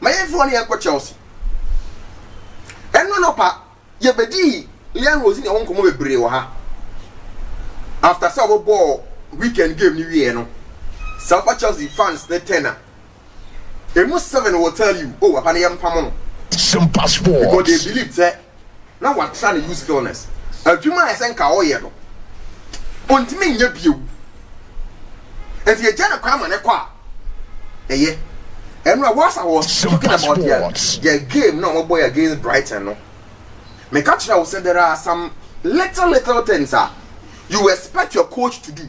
my everyone here go Chelsea. And no pa ye bedi Liam Rosenior won komo bebre wo ha. After some ball weekend game new year no. SOMPA Chelsea fans the tenor. Almost 7 will tell you, oh, I am Pamono. SOMPA Sports. Because they believe that now we're trying to use fairness. A Juma is saying, Kao Yellow. Untiming your view. And the agenda come on a qua. Eh, and what I was talking about your game, no boy against Brighton. No, my coach now said there are some little things you expect your coach to do.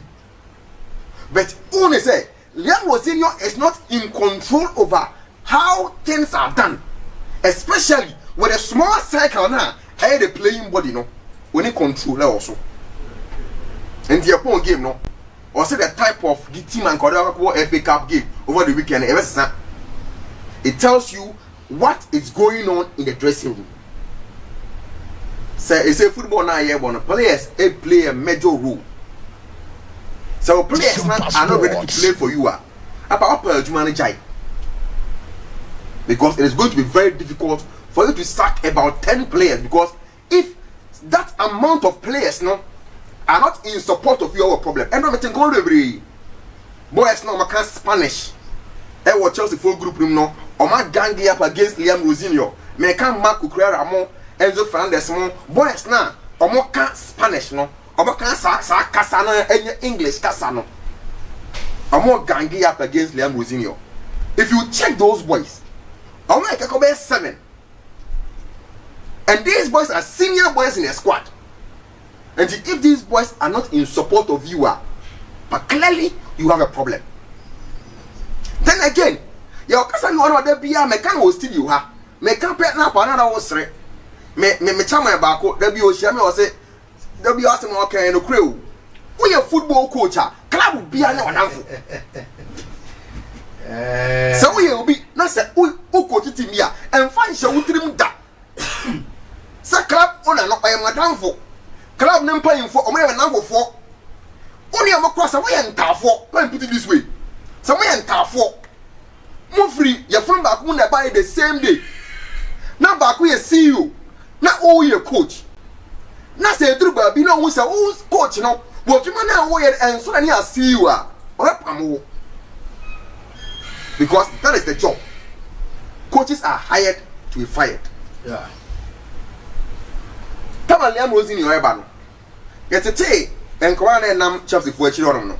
But only say, Liam Rosenior is not in control over how things are done, especially with a small circle now. I the playing body, no, when he control also. And the opponent game, no, or say the type of the team and FA Cup game over the weekend. It tells you what is going on in the dressing room. Say, it's a football now. Yeah, but players play a major role. So players are not ready to play for you. Because it is going to be very difficult for you to sack about 10 players. Because if that amount of players no are not in support of your problem, and I'm going to boys no can Spanish. I will Chelsea full group room no. Or my gang up against Liam Rosenior. Me can Mark Ukrera Ramon, Enzo Fernandez mo. Boys now, or more can Spanish no. Or can sa kasano any English kasano. Or more gangy up against Liam Rosenior. If you check those boys, I'm like I come 7. And these boys are senior boys in the squad. And if these boys are not in support of you, but clearly you have a problem. Then again, your cousin you want to be a mechanic will steal you ha. Mechanic pet na another was straight. Me chama bako, there be Oshame or say there be asking okay no crew. We a football coach, club be an anfo. So we will be na say who coach team here and find show trim da. Say club on no I am adamfo. Club nem paying for o me na for. Only am cross away and tafo. Let me put it this way. Some way and tafo. Mo free your friend back when they buy the same day. Now back we see you. Now all your coach. Now say through baby no who say who's coach no. But you man now where and so any see you are. Because that is the job. Coaches are hired to be fired. Yeah. Tama Liam Rosenior eba no. Yetete enkwa na nam Chelsea for achiro no.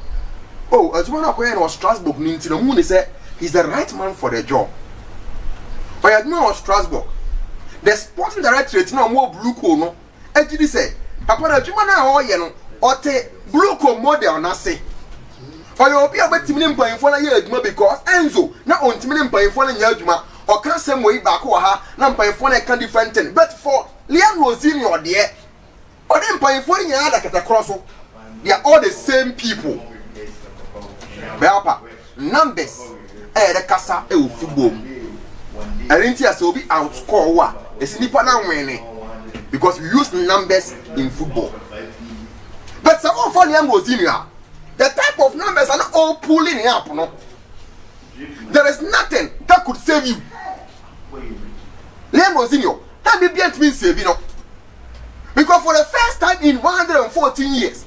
Oh, Ajuma Akoya was Strasbourg ninti no mu say he's the right man for the job. But Ajuma was Strasbourg. The sporting directorate no more blue co no. Ejidi say, Papa Ajuma na oye no, ote blue co model na say. For you be able to mpan for na ye adwuma because Enzo na ontimi mpan for na nya adwuma. O kan sem we back ha na mpan for na can different thing. But for Liam Rosenior there, or then mpan for nya ada kata cross. They are all the same people. Beapa numbers the kasa e football. I didn't see us will be outscore wa. It's nipa na winning because we use numbers in football. But some of Liam Rosenior, the type of numbers are not all pulling up. No, there is nothing that could save you. Liam Rosenior, that be beyond me save you know. Because for the first time in 114 years,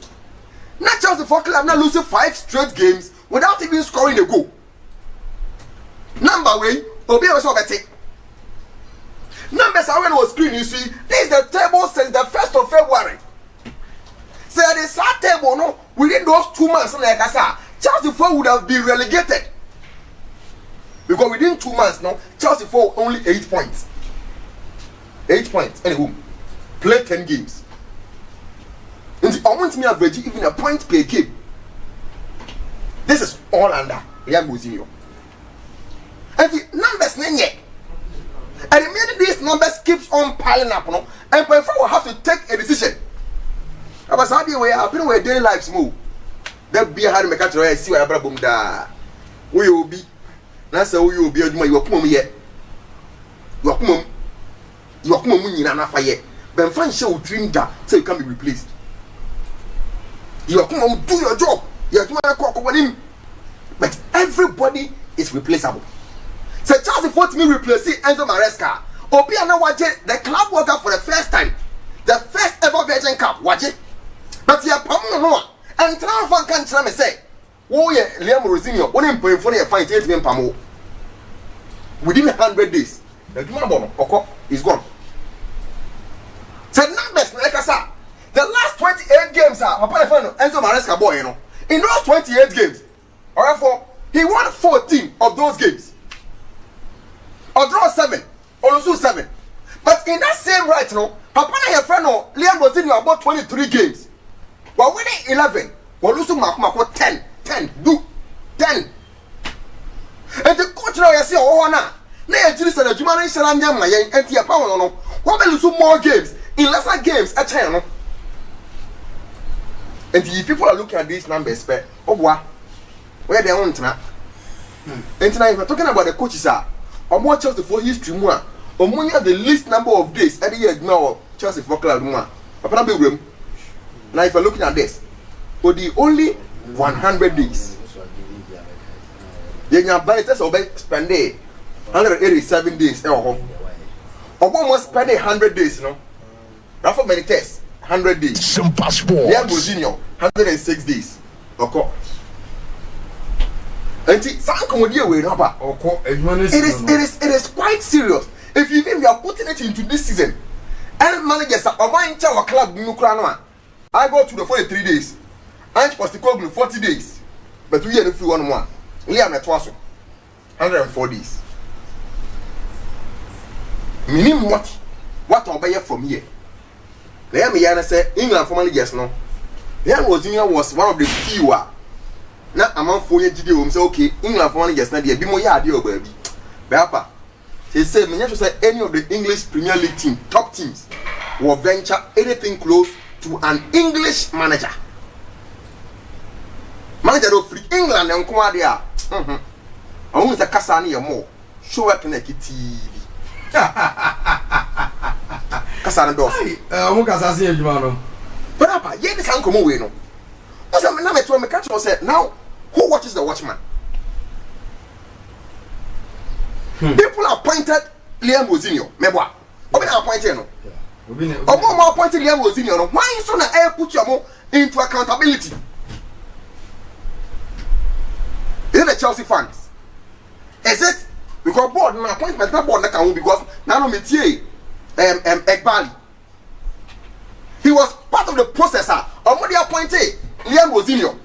not Chelsea for club now losing 5 straight games without even scoring a goal. Number way, Obi was over it. Numbers are when was screen, you see, this is the table since the 1st of February. So the sad table, no, within those 2 months, like I said, Chelsea 4 would have been relegated. Because within 2 months, no, Chelsea 4 only 8 points. 8 points, anywho, played 10 games. And I want me average even a point per game. This is all under Liam Rosenior. And the numbers nenye. And immediately these numbers keeps on piling up, no? And before we have to take a decision. I was happy where I've been where daily lives move. That be a hard mechanical I see where I boom da. We will be. That's how you will be. You are come yet. You are come. You are come in an affair. But find show dream that so you can be replaced. You are come do your job. You are doing a cock on him. But everybody is replaceable. Say Chelsea fought me replace Enzo Maresca. Obi and Waje, the club worker for the first time. The first ever Virgin Cup, Waje. But you are no. And Transfer can tell me say, oh yeah, Liam Rosenior, one in for a fight 8 million pamo. Within 100 days, the Dumabo is gone. Said numbers like I said. The last 28 games are Enzo Maresca boy, you know. In those 28 games, therefore, he won 14 of those games. Or draw 7, or lose 7. But in that same right now, Papa and your friend Liam Rosenior about 23 games. While winning 11, while losing Makuma 10. 10. And the coach now you see now you said that you manage to run my and your power no. What will lose more games in lesser games at China? And if people are looking at these numbers, where they want to. And tonight we're talking about the coaches or more Chelsea for history more. Or more the least number of days every year now Chelsea for club more. Now if you're looking at this, for the only 100 days. You can buy test or spend 187 days at home. Or one must spend 100 days, you know. That's many tests. 100 days. SOMPA Sports. Yeah, Rosenior 106 days. Okay. And see, it is quite serious. If you think we are putting it into this season, and managers are buying our club I go to the 43 days. And Postecoglou 40 days. But we had a few 1 more. Liam at 104 days. Minimum what I'll buy from here. Let me say England for managers no. Liam Rosenior was one of the few. Now among 4 years today, say okay, England for managers now they be more yard baby. Beapa. They say many say any of the English Premier League team, top teams, will venture anything close to an English manager. Manager of free England and come there. I want the Kasani more. Show up in a TV. Kasana does. I won't Kasasi, Jumano. But Papa, yet this uncle Moeno. As I'm not to make catch said, now who watches the watchman? People appointed Liam Rosenior. Meboa. Open appointed no. More appointed Liam Rosenior. Why is so na air put your more into accountability? Is it the Chelsea fans? Is it because board my appointment not board that because now no métier Egbali. He was part of the processor of what they appointed Liam Rosenior.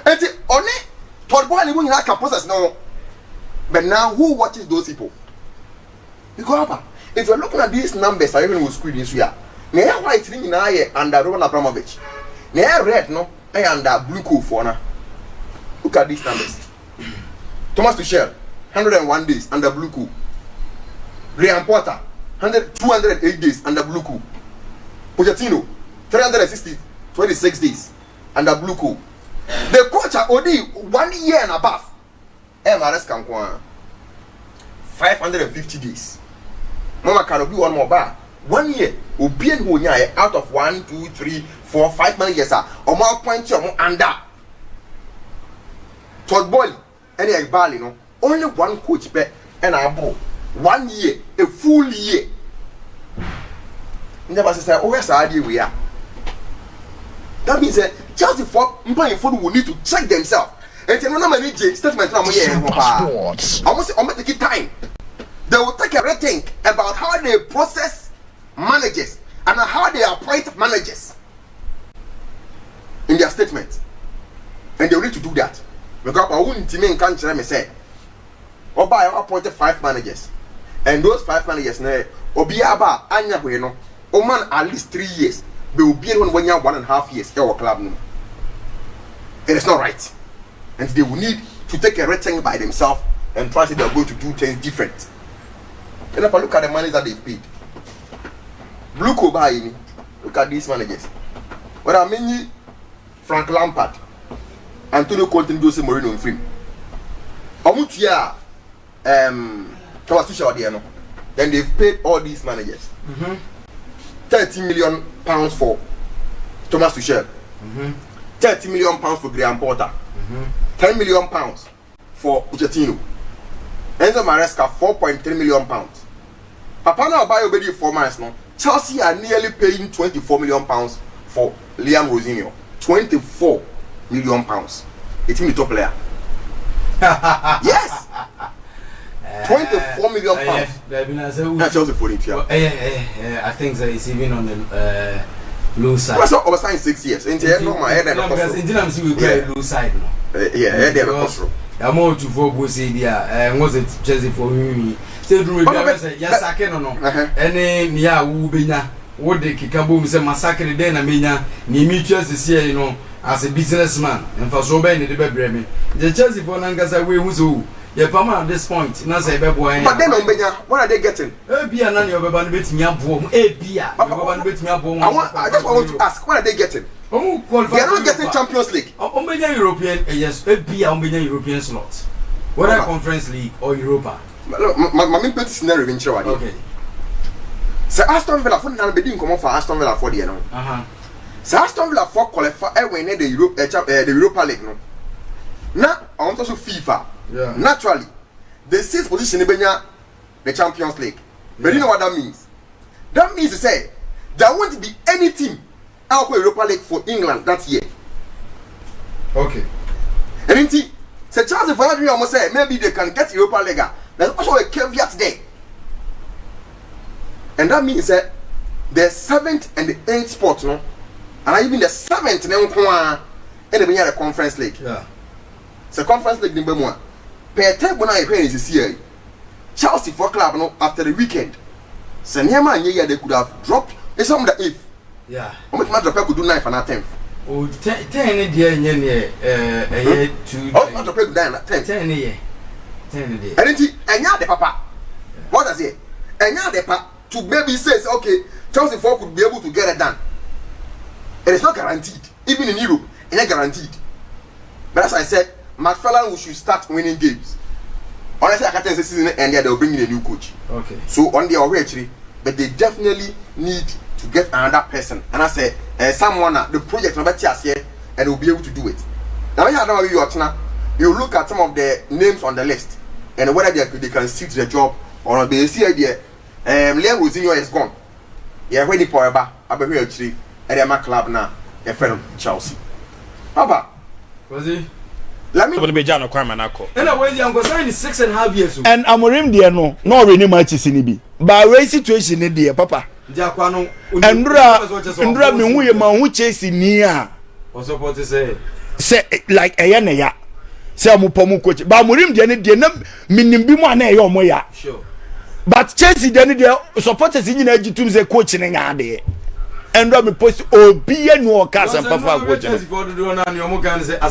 And the only third boy even like a process now. But now who watches those people? Because if you're looking at these numbers, I even will screen this year. Now white ring now under Roman Abramovich. Now red no under blue cool for now. Look at these numbers. Thomas Tuchel, 101 days under blue cool. Graham Potter, 208 days under blue cool. Pochettino, 26 days under blue cool. The coach are only 1 year and above. MRS can go 550 days. Mama can be one more bar. 1 year. Obien who out of 1, 2, 3, 4, 5 managers are or more points or more under. Todd Boyle, any Egbali, no, only one coach bet and I bought 1 year, a full year. Never say, oh, yes, idea we are. That means that Chelsea for will need to check themselves. And tell me, manage statement. Almost take time. They will take a rethink about how they process managers and how they appoint managers in their statement, and they will need to do that. Because I wouldn't mean can't tell me say, or by appointed 5 managers, and those 5 managers ne Obiaba Anya Bueno, or man at least 3 years, they will be on 1 year, 1.5 years. Our club no. It is not right. And they will need to take a rating by themselves and try to say they're going to do things different. And if I look at the money that they've paid, Blue Kobai, look at these managers. When I mean Frank Lampard, Antonio Conte, Jose Mourinho in film. Amutia, Thomas Tuchel, then they've paid all these managers. 30 million pounds for Thomas Tuchel. 30 million pounds for Graham Potter. 10 million pounds for Pochettino. Enzo Maresca 4.3 million pounds. Papa now buy obedi 4 months now. Chelsea are nearly paying 24 million pounds for Liam Rosenior. 24 million pounds. It's in the top player. Yes. 24 million pounds. That's Chelsea for it. I think that it's even on the low side. What's up? Over 6 years. In the no, my head and the low side. Yeah, they have a control. I'm all to for say there. Was it Chelsea for me? Say, do yes, I can no. And then, yeah, Ubina. What the Kikabum say, massacre the den, I mean, ni Chelsea here, you know, as a businessman, and for so many the baby. The Chelsea for Nangas away who's who. Yeah, Pama at this point, not say boy. But then, what are they getting? Bia, none of your bit me up home. Bia, I just want to ask, what are they getting? They are not getting Champions League. European, yes, Bia, European slots. Whether Conference League or Europa. My main point is scenario in Chile. Okay. So Aston Villa for now, being come for Aston Villa for the year. So Aston Villa for qualify when the Europa League. No. Now I want also FIFA. Yeah. Naturally, the 6th position in the Champions League. But you know what that means? That means to say there won't be any team out for Europa League for England that year. Okay. And indeed, so Charles Van almost say maybe they can get Europa League. There's also a caveat there. And that means that the 7th and the 8th spot, no? And even the 7th, and the Conference League. Yeah. So Conference League number 1. Per time when I hear is here. Chelsea for club no after the weekend. So Nema and they could have dropped. It's on the 8th. Yeah. How much matter could do 9th and 10th? Oh, 10 year, 2. Oh, not the could die at 10th. 10 year. 10 year. And the papa. What does it? And now the papa to maybe says okay, Chelsea 4 could be able to get it done. It is not guaranteed. Even in Europe, it's not guaranteed. But as I said, McFarlane should start winning games. Honestly, I can't tell the season and they will bring in a new coach. Okay. So on the way actually, but they definitely need to get another person. And I say, someone the project number here and will be able to do it. Now you know you look at some of the names on the list and whether they can suit the job or not. They see idea. Liam Rosenior is gone. Yeah, ready for Eba. I be here actually. And they're my club now. A friend of Chelsea. Papa. Was he? Let me be Jano Kramanako. And I wait, I'm going to sign 6.5 years. And Amorim dear no really matches in it. But race situation in dear Papa. Jaquano and me we man who chasing near. What's up what to say? Say like a yanaya. Say Mupomu coach. But Amorim dear minim bimo na yo moya. Sure. But Chelsea dear supporters in Egypt say coaching in ade. And me post obi no cast and papa coach. As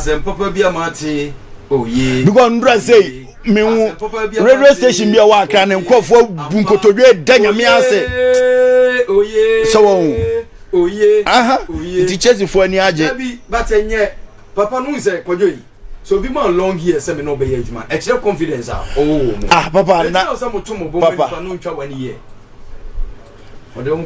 a papa be a marty. Oh yeah. Because Ndra say me radio station be a work and nkofo bunkotodwe danya me ase. Oh yeah. So oh yeah. Oh yeah. The Chelsea for any aje. But enye papa no say kojoyi. So be more long here say me no be ejuma. E kire confidence ah. Papa na papa no ntwa 1 year. And when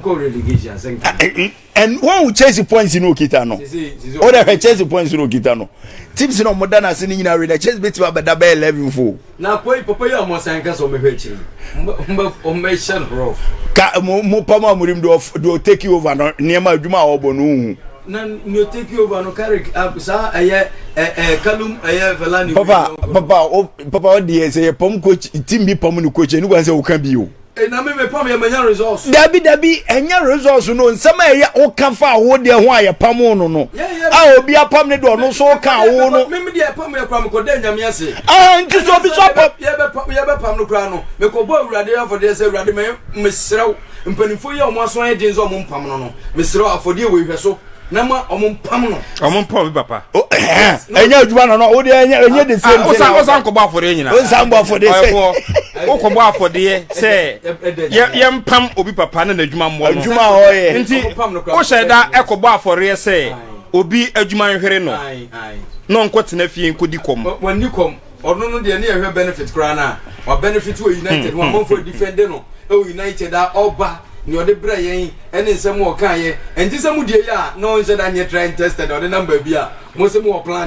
we chase the points in Okitano, or the chase the points in Okitano, teams in Modana sending in a read a chase bit about the 11 4. Now, quite Papa almost anchors on me, rough. Mopama Murim do take you over near my Juma or Bonu. None you take you over no carrick up, sir. A calum, a Velani. Papa, dear, say a pom coach, team be pomu coach, and who was who can be you. And I may pay my resource. Debbie, and your resource, no, and some area or can find what they want a pamono. No, I will be a permanent or no so can. Maybe the Pamela Cramco, yes. And just so be up. You have a Pamlo, make a boy radio for this, Radime, Miss Row, and penny for your most ideas on Pamano, Miss Row for deal with her so. Nama omon pamno omon pom papa enya adwuma no o de enya the same thing o san ko ba for de nyina o san bo for de say o ko ba for de say ye mpam obi papa na adwuma mo no adwuma o ye nti o sheda e ko ba for de say obi adwuma nhwere no no nkotena fie nkodi kom wani kom ono no de na ehwe benefit kra na wa benefit we United one month for defend no United a oba ni ode bra yen ene nsem o kan ye enti semu die ya no nse da nye train tested ode number bia mo se mo plan